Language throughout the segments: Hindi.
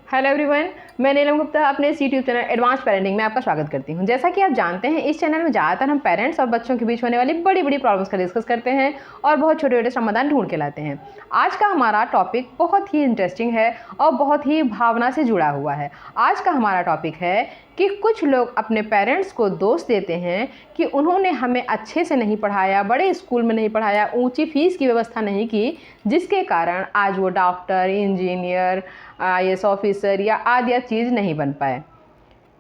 हेलो एवरीवन, मैं नीलम गुप्ता अपने इस यूट्यूब चैनल एडवांस पेरेंटिंग में आपका स्वागत करती हूं। जैसा कि आप जानते हैं, इस चैनल में ज़्यादातर हम पेरेंट्स और बच्चों के बीच होने वाली बड़ी बड़ी प्रॉब्लम्स का डिस्कस करते हैं और बहुत छोटे छोटे समाधान ढूंढ के लाते हैं। आज का हमारा टॉपिक बहुत ही इंटरेस्टिंग है और बहुत ही भावना से जुड़ा हुआ है। आज का हमारा टॉपिक है कि कुछ लोग अपने पेरेंट्स को दोष देते हैं कि उन्होंने हमें अच्छे से नहीं पढ़ाया, बड़े स्कूल में नहीं पढ़ाया, ऊंची फीस की व्यवस्था नहीं की, जिसके कारण आज वो डॉक्टर, इंजीनियर, IAS ऑफिसर या आदि चीज़ नहीं बन पाए।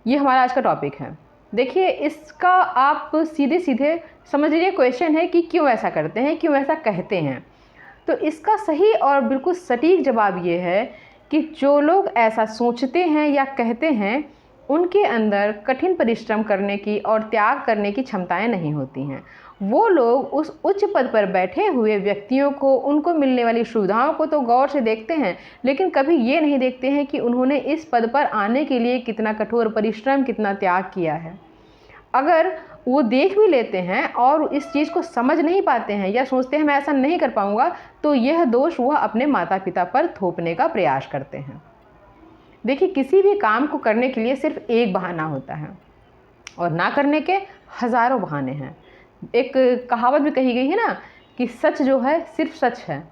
ये हमारा आज का टॉपिक है। देखिए, इसका आप सीधे सीधे समझ लीजिए क्वेश्चन है कि क्यों ऐसा करते हैं, क्यों ऐसा कहते हैं। तो इसका सही और बिल्कुल सटीक जवाब ये है कि जो लोग ऐसा सोचते हैं या कहते हैं, उनके अंदर कठिन परिश्रम करने की और त्याग करने की क्षमताएं नहीं होती हैं। वो लोग उस उच्च पद पर बैठे हुए व्यक्तियों को, उनको मिलने वाली सुविधाओं को तो गौर से देखते हैं, लेकिन कभी ये नहीं देखते हैं कि उन्होंने इस पद पर आने के लिए कितना कठोर परिश्रम, कितना त्याग किया है। अगर वो देख भी लेते हैं और इस चीज़ को समझ नहीं पाते हैं या सोचते हैं मैं ऐसा नहीं कर पाऊँगा, तो यह दोष वह अपने माता पिता पर थोपने का प्रयास करते हैं। देखिए, किसी भी काम को करने के लिए सिर्फ एक बहाना होता है और ना करने के हज़ारों बहाने हैं। एक कहावत भी कही गई है ना कि सच जो है सिर्फ सच है,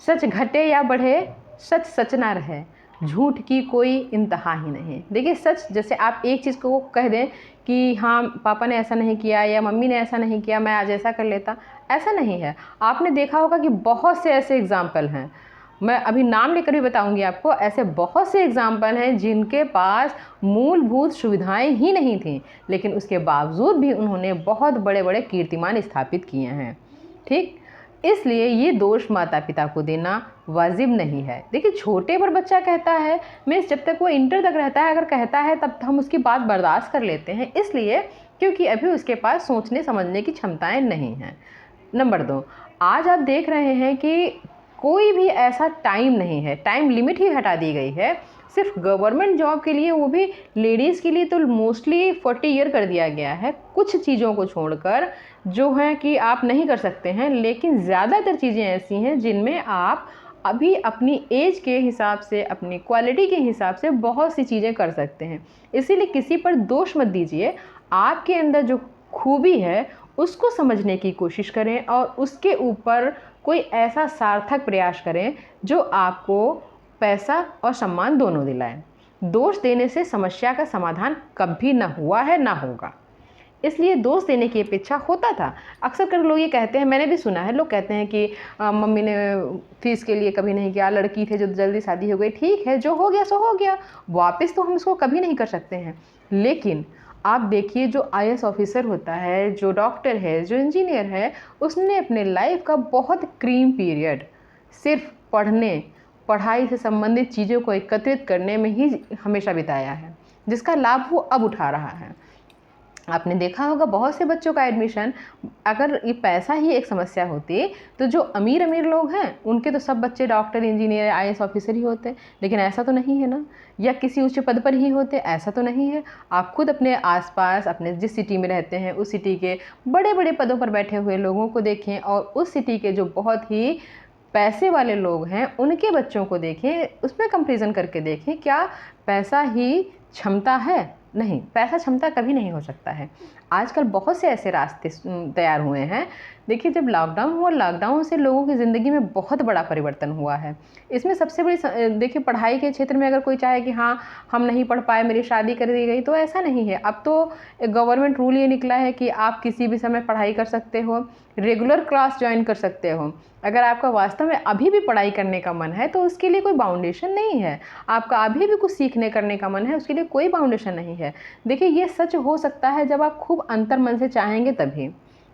सच घटे या बढ़े, सच सच ना रहे, झूठ की कोई इंतहा ही नहीं। देखिए, सच जैसे आप एक चीज़ को कह दें कि हाँ पापा ने ऐसा नहीं किया या मम्मी ने ऐसा नहीं किया, मैं आज ऐसा कर लेता, ऐसा नहीं है। आपने देखा होगा कि बहुत से ऐसे एग्जाम्पल हैं, मैं अभी नाम लेकर भी बताऊंगी आपको। ऐसे बहुत से एग्जाम्पल हैं जिनके पास मूलभूत सुविधाएं ही नहीं थीं, लेकिन उसके बावजूद भी उन्होंने बहुत बड़े बड़े कीर्तिमान स्थापित किए हैं। ठीक, इसलिए ये दोष माता पिता को देना वाजिब नहीं है। देखिए, छोटे पर बच्चा कहता है, मीन्स जब तक वो इंटर तक रहता है, अगर कहता है तब हम उसकी बात बर्दाश्त कर लेते हैं, इसलिए क्योंकि अभी उसके पास सोचने समझने की क्षमताएं नहीं हैं। नंबर 2, आज आप देख रहे हैं कि कोई भी ऐसा टाइम नहीं है, टाइम लिमिट ही हटा दी गई है सिर्फ गवर्नमेंट जॉब के लिए, वो भी लेडीज़ के लिए तो मोस्टली 40 ईयर कर दिया गया है, कुछ चीज़ों को छोड़कर जो है कि आप नहीं कर सकते हैं। लेकिन ज़्यादातर चीज़ें ऐसी हैं जिनमें आप अभी अपनी एज के हिसाब से, अपनी क्वालिटी के हिसाब से बहुत सी चीज़ें कर सकते हैं। इसीलिए किसी पर दोष मत दीजिए, आपके अंदर जो खूबी है उसको समझने की कोशिश करें और उसके ऊपर कोई ऐसा सार्थक प्रयास करें जो आपको पैसा और सम्मान दोनों दिलाए। दोष देने से समस्या का समाधान कभी ना हुआ है, ना होगा। इसलिए दोष देने की अपेक्षा होता था। अक्सर कर लोग ये कहते हैं, मैंने भी सुना है, लोग कहते हैं कि मम्मी ने फीस के लिए कभी नहीं किया, लड़की थे जो जल्दी शादी हो गई। ठीक है, जो हो गया सो हो गया, वापस तो हम इसको कभी नहीं कर सकते हैं। लेकिन आप देखिए, जो IAS ऑफिसर होता है, जो डॉक्टर है, जो इंजीनियर है, उसने अपने लाइफ का बहुत क्रीम पीरियड सिर्फ पढ़ाई से संबंधित चीज़ों को एकत्रित करने में ही हमेशा बिताया है, जिसका लाभ वो अब उठा रहा है। आपने देखा होगा बहुत से बच्चों का एडमिशन, अगर ये पैसा ही एक समस्या होती तो जो अमीर अमीर लोग हैं उनके तो सब बच्चे डॉक्टर, इंजीनियर, IAS ऑफिसर ही होते, लेकिन ऐसा तो नहीं है ना। या किसी उच्च पद पर ही होते, ऐसा तो नहीं है। आप खुद अपने आसपास, अपने जिस सिटी में रहते हैं उस सिटी के बड़े बड़े पदों पर बैठे हुए लोगों को देखें और उस सिटी के जो बहुत ही पैसे वाले लोग हैं उनके बच्चों को देखें, उसमें कंपैरिजन करके देखें, क्या पैसा ही क्षमता है? नहीं, पैसा क्षमता कभी नहीं हो सकता है। आजकल बहुत से ऐसे रास्ते तैयार हुए हैं। देखिए, जब लॉकडाउन हुआ, लॉकडाउन से लोगों की ज़िंदगी में बहुत बड़ा परिवर्तन हुआ है। इसमें सबसे बड़ी देखिए, पढ़ाई के क्षेत्र में अगर कोई चाहे कि हाँ हम नहीं पढ़ पाए, मेरी शादी कर दी गई, तो ऐसा नहीं है। अब तो गवर्नमेंट रूल ये निकला है कि आप किसी भी समय पढ़ाई कर सकते हो, रेगुलर क्लास ज्वाइन कर सकते हो। अगर आपका वास्तव में अभी भी पढ़ाई करने का मन है तो उसके लिए कोई बाउंडेशन नहीं है। आपका अभी भी कुछ सीखने करने का मन है, उसके लिए कोई बाउंडेशन नहीं है। देखिए, ये सच हो सकता है जब आप खूब अंतर मन से चाहेंगे तभी।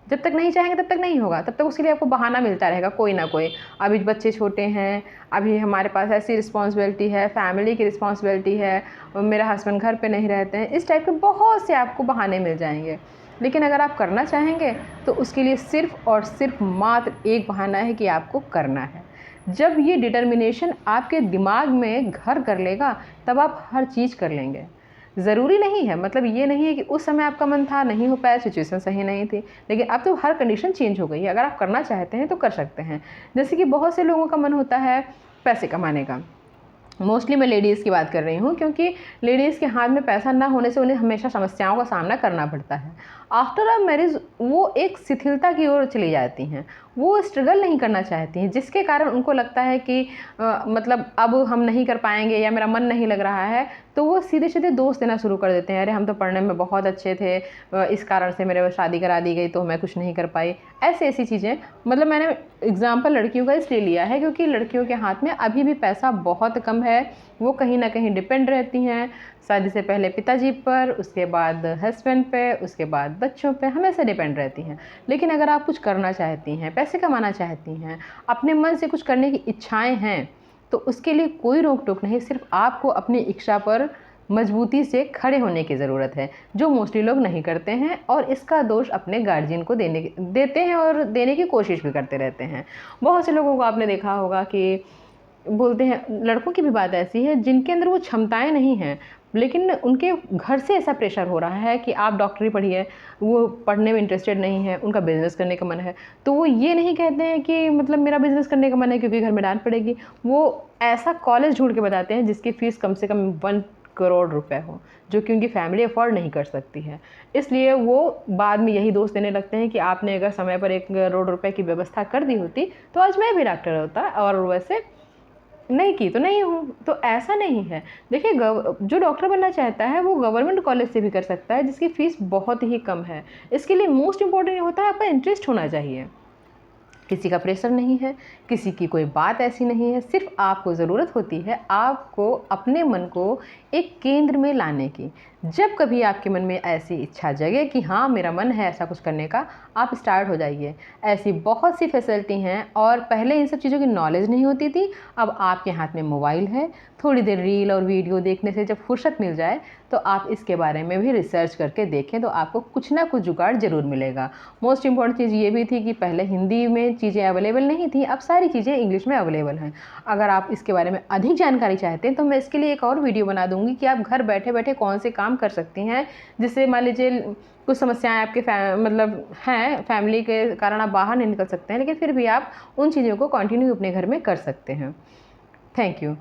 जब तक नहीं चाहेंगे तब तक नहीं होगा, तब तक उसके लिए आपको बहाना मिलता रहेगा कोई ना कोई। अभी बच्चे छोटे हैं, अभी हमारे पास ऐसी रिस्पॉन्सिबिलिटी है, फैमिली की रिस्पॉन्सिबिलिटी है, मेरा हस्बैंड घर पे नहीं रहते हैं, इस टाइप के बहुत से आपको बहाने मिल जाएंगे। लेकिन अगर आप करना चाहेंगे तो उसके लिए सिर्फ और सिर्फ मात्र एक बहाना है कि आपको करना है। जब ये डिटर्मिनेशन आपके दिमाग में घर कर लेगा तब आप हर चीज़ कर लेंगे। ज़रूरी नहीं है, मतलब ये नहीं है कि उस समय आपका मन था, नहीं हो पाया, सिचुएशन सही नहीं थी, लेकिन अब तो हर कंडीशन चेंज हो गई है। अगर आप करना चाहते हैं तो कर सकते हैं। जैसे कि बहुत से लोगों का मन होता है पैसे कमाने का, मोस्टली मैं लेडीज़ की बात कर रही हूँ, क्योंकि लेडीज़ के हाथ में पैसा ना होने से उन्हें हमेशा समस्याओं का सामना करना पड़ता है। आफ्टर अ मैरिज वो एक शिथिलता की ओर चली जाती हैं, वो स्ट्रगल नहीं करना चाहती हैं, जिसके कारण उनको लगता है कि मतलब अब हम नहीं कर पाएंगे या मेरा मन नहीं लग रहा है, तो वो सीधे सीधे दोष देना शुरू कर देते हैं। अरे हम तो पढ़ने में बहुत अच्छे थे, इस कारण से मेरे शादी करा दी गई तो मैं कुछ नहीं कर पाई, ऐसी चीज़ें। मतलब मैंने एग्जाम्पल लड़कियों का इसलिए लिया है क्योंकि लड़कियों के हाथ में अभी भी पैसा बहुत कम है। वो कहीं ना कहीं डिपेंड रहती हैं, शादी से पहले पिताजी पर, उसके बाद हस्बैंड पे, उसके बाद बच्चों पे, हमेशा डिपेंड रहती हैं। लेकिन अगर आप कुछ करना चाहती हैं, पैसे कमाना चाहती हैं, अपने मन से कुछ करने की इच्छाएं हैं, तो उसके लिए कोई रोक टोक नहीं, सिर्फ आपको अपनी इच्छा पर मजबूती से खड़े होने की ज़रूरत है, जो मोस्टली लोग नहीं करते हैं और इसका दोष अपने गार्जियन को देते हैं और देने की कोशिश भी करते रहते हैं। बहुत से लोगों को आपने देखा होगा कि बोलते हैं, लड़कों की भी बात ऐसी है जिनके अंदर वो क्षमताएं नहीं हैं, लेकिन उनके घर से ऐसा प्रेशर हो रहा है कि आप डॉक्टरी पढ़िए, वो पढ़ने में इंटरेस्टेड नहीं है, उनका बिजनेस करने का मन है, तो वो ये नहीं कहते हैं कि मतलब मेरा बिजनेस करने का मन है क्योंकि घर में डांट पड़ेगी। वो ऐसा कॉलेज ढूंढ के बताते हैं जिसकी फ़ीस कम से कम 1 करोड़ रुपए हो, जो कि उनकी फैमिली अफोर्ड नहीं कर सकती है। इसलिए वो बाद में यही दोष देने लगते हैं कि आपने अगर समय पर 1 करोड़ रुपए की व्यवस्था कर दी होती तो आज मैं भी डॉक्टर होता, और वैसे नहीं की तो नहीं हूँ। तो ऐसा नहीं है। देखिए, जो डॉक्टर बनना चाहता है वो गवर्नमेंट कॉलेज से भी कर सकता है, जिसकी फ़ीस बहुत ही कम है। इसके लिए मोस्ट इम्पॉर्टेंट होता है आपका इंटरेस्ट होना चाहिए। किसी का प्रेशर नहीं है, किसी की कोई बात ऐसी नहीं है, सिर्फ आपको ज़रूरत होती है आपको अपने मन को एक केंद्र में लाने की। जब कभी आपके मन में ऐसी इच्छा जगे कि हाँ मेरा मन है ऐसा कुछ करने का, आप स्टार्ट हो जाइए। ऐसी बहुत सी फैसिलिटी हैं, और पहले इन सब चीज़ों की नॉलेज नहीं होती थी, अब आपके हाथ में मोबाइल है। थोड़ी देर रील और वीडियो देखने से जब फुर्सत मिल जाए तो आप इसके बारे में भी रिसर्च करके देखें, तो आपको कुछ ना कुछ जुगाड़ ज़रूर मिलेगा। मोस्ट इम्पॉर्टेंट चीज़ ये भी थी कि पहले हिंदी में चीज़ें अवेलेबल नहीं थी, अब सारी चीज़ें इंग्लिश में अवेलेबल हैं। अगर आप इसके बारे में अधिक जानकारी चाहते हैं तो मैं इसके लिए एक और वीडियो बना दूँगी कि आप घर बैठे बैठे कौन से काम कर सकती हैं, जिससे मान लीजिए कुछ समस्याएं आपके मतलब हैं, फैमिली के कारण आप बाहर नहीं निकल सकते हैं, लेकिन फिर भी आप उन चीज़ों को कंटिन्यू अपने घर में कर सकते हैं। Thank you.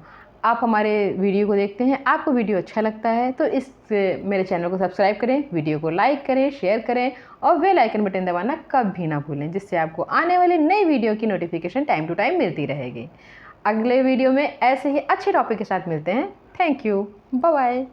आप हमारे वीडियो को देखते हैं, आपको वीडियो अच्छा लगता है तो मेरे चैनल को सब्सक्राइब करें, वीडियो को लाइक करें, शेयर करें और बेल आइकन बटन दबाना कभी ना भूलें, जिससे आपको आने वाली नई वीडियो की नोटिफिकेशन टाइम टू टाइम मिलती रहेगी। अगले वीडियो में ऐसे ही अच्छे टॉपिक के साथ मिलते हैं। Thank you. Bye bye.